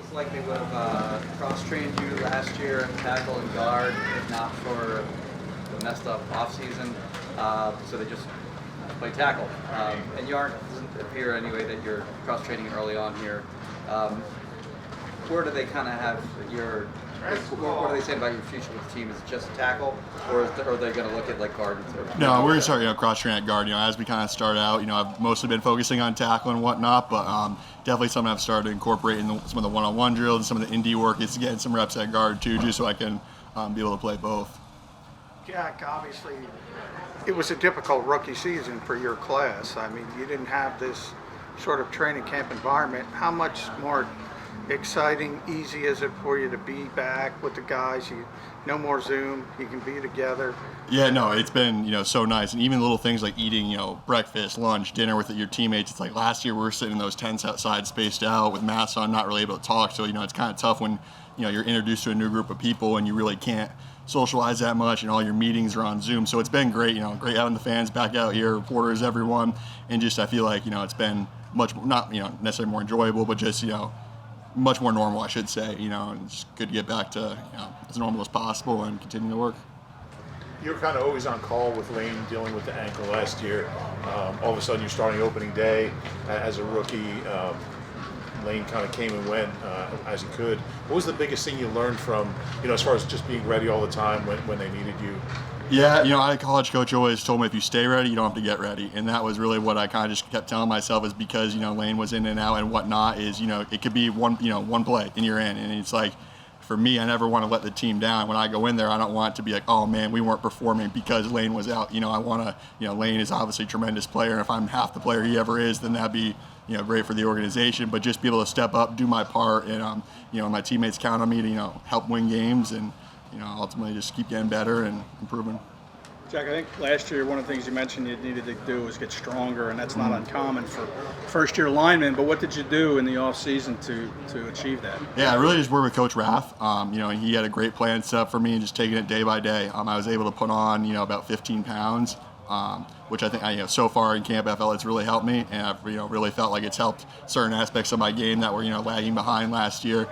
It's like they would have cross-trained you last year at tackle and guard, if not for the messed up offseason. So they just play tackle. And you aren't, doesn't appear anyway that you're cross-training early on here. Where do they kind of have your, what do they say about your future with the team? Is it just tackle, or are they going to look at like guard? No, we're going to start cross-training at guard. As we kind of start out, I've mostly been focusing on tackle and whatnot, but definitely something I've started to incorporate in some of the one-on-one drills and some of the indie work is getting some reps at guard too, just so I can be able to play both. Jack, obviously, it was a difficult rookie season for your class. I mean, you didn't have this sort of training camp environment. How much more exciting, easy is it for you to be back with the guys? No more Zoom, you can be together. Yeah, no, it's been so nice, and even little things like eating breakfast, lunch, dinner with your teammates. It's like last year we were sitting in those tents outside, spaced out with masks on, not really able to talk. So it's kind of tough when you're introduced to a new group of people and you really can't socialize that much, and all your meetings are on Zoom. So it's been great, great having the fans back out here, reporters, everyone, and just I feel like it's been much not necessarily more enjoyable, but just much more normal, I should say, and it's good to get back to as normal as possible and continue to work. You were kind of always on call with Lane dealing with the ankle last year. All of a sudden, you're starting opening day as a rookie. Lane kind of came and went as he could. What was the biggest thing you learned from, as far as just being ready all the time when they needed you? Yeah, a college coach always told me if you stay ready, you don't have to get ready. And that was really what I kind of just kept telling myself, is because, Lane was in and out and whatnot, is, it could be one play and you're in. And it's like, for me, I never want to let the team down. When I go in there, I don't want it to be like, oh man, we weren't performing because Lane was out. I want to, Lane is obviously a tremendous player. And if I'm half the player he ever is, then that'd be, great for the organization. But just be able to step up, do my part, and, my teammates count on me to, help win games and, ultimately just keep getting better and improving. Jack, I think last year one of the things you mentioned you needed to do was get stronger, and that's not uncommon for first-year linemen. But what did you do in the offseason to achieve that? Yeah, I really just worked with Coach Rath. And he had a great plan set up for me, and just taking it day by day. I was able to put on, about 15 pounds, which I think, so far in Camp FL, it's really helped me, and I've, really felt like it's helped certain aspects of my game that were, lagging behind last year.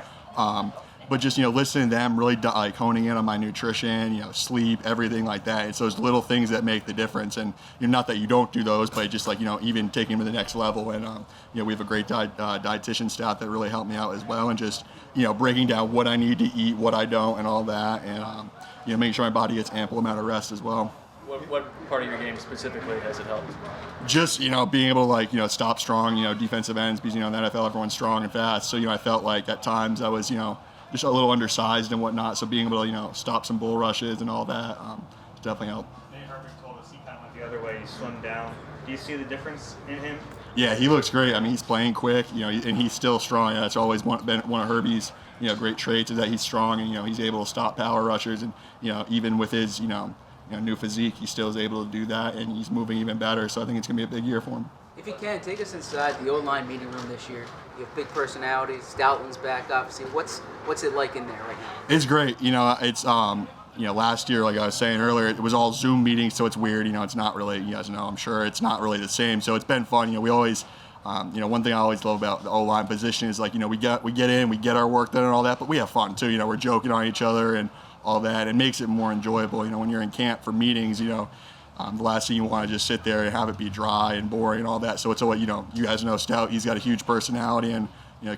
But just, listening to them, really honing in on my nutrition, sleep, everything like that. It's those little things that make the difference. And not that you don't do those, but just even taking them to the next level. And, we have a great dietitian staff that really helped me out as well. And just, breaking down what I need to eat, what I don't, and all that. And, making sure my body gets ample amount of rest as well. What part of your game specifically has it helped? Just, being able to, stop strong, defensive ends, because, in the NFL, everyone's strong and fast. So, I felt like at times I was, just a little undersized and whatnot, so being able to, stop some bull rushes and all that definitely helped. Nate Herman told us he kind of went the other way, he swung down. Do you see the difference in him? Yeah, he looks great. I mean, he's playing quick, and he's still strong. That's always been one of Herbie's, great traits, is that he's strong and, he's able to stop power rushers. And, even with his, new physique, he still is able to do that, and he's moving even better. So I think it's going to be a big year for him. If you can, take us inside the O-line meeting room this year. You have big personalities. Stoutland's back up. See, what's it like in there right now? It's great. It's last year, like I was saying earlier, it was all Zoom meetings, so it's weird. It's not really, you guys know, I'm sure it's not really the same. So it's been fun. We always, one thing I always love about the O-line position is like, we get in, we get our work done and all that, but we have fun too. We're joking on each other and all that. It makes it more enjoyable. When you're in camp for meetings, the last thing you want to just sit there and have it be dry and boring and all that. So it's you guys know Stout. He's got a huge personality and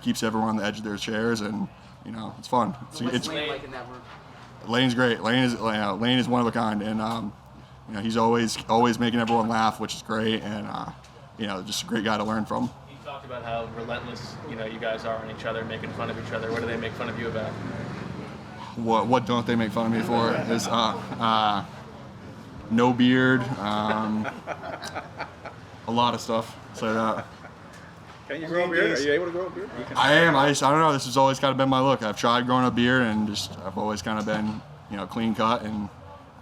keeps everyone on the edge of their chairs, and it's fun. What's Lane like in that room? Lane's great. Lane is one of a kind, and he's always making everyone laugh, which is great, and just a great guy to learn from. You talked about how relentless you guys are on each other, making fun of each other. What do they make fun of you about? What don't they make fun of me for? Is no beard, a lot of stuff. So Can you grow a beard? Are you able to grow a beard? I am. I don't know. This has always kind of been my look. I've tried growing a beard, and I've always kind of been, clean cut, and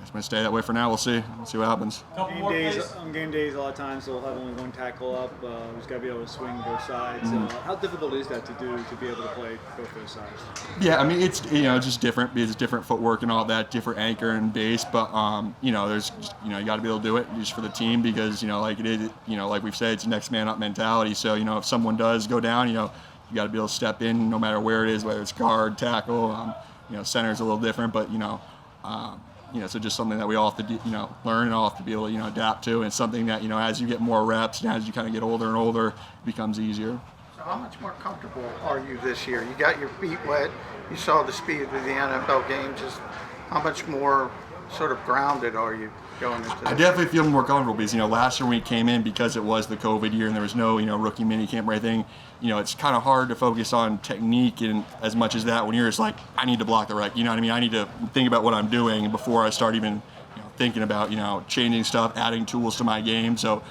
it's going to stay that way for now. We'll see. We'll see what happens. On game days, a lot of times they'll have only one tackle up. Who's got to be able to swing both sides. How difficult is that to do, to be able to play both those sides? Yeah, I mean, it's just different because it's different footwork and all that, different anchor and base. But there's you got to be able to do it just for the team because like it is, like we've said, it's next man up mentality. So if someone does go down, you got to be able to step in no matter where it is, whether it's guard, tackle. Center's a little different, but so just something that we all have to learn and all have to be able to adapt to, and it's something that as you get more reps and as you kind of get older and older, it becomes easier. So how much more comfortable are you this year? You got your feet wet. You saw the speed of the NFL game. Just how much more sort of grounded are you going into this? I definitely feel more comfortable because last year when we came in, because it was the COVID year and there was no rookie mini camp or anything, it's kind of hard to focus on technique and as much as that when you're just like, I need to block the right, I need to think about what I'm doing before I start even thinking about changing stuff, adding tools to my game. So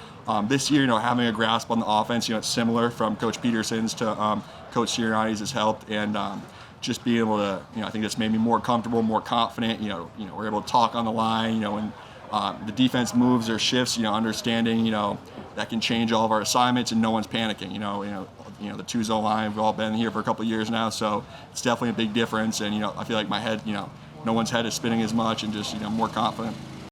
this year, having a grasp on the offense, it's similar from Coach Peterson's to Coach Sirianni's has helped, and just being able to, I think it's made me more comfortable, more confident. We're able to talk on the line, when the defense moves or shifts, understanding, that can change all of our assignments and no one's panicking. The 2-zone line, we've all been here for a couple of years now, so it's definitely a big difference. And I feel like my head, no one's head is spinning as much, and just more confident.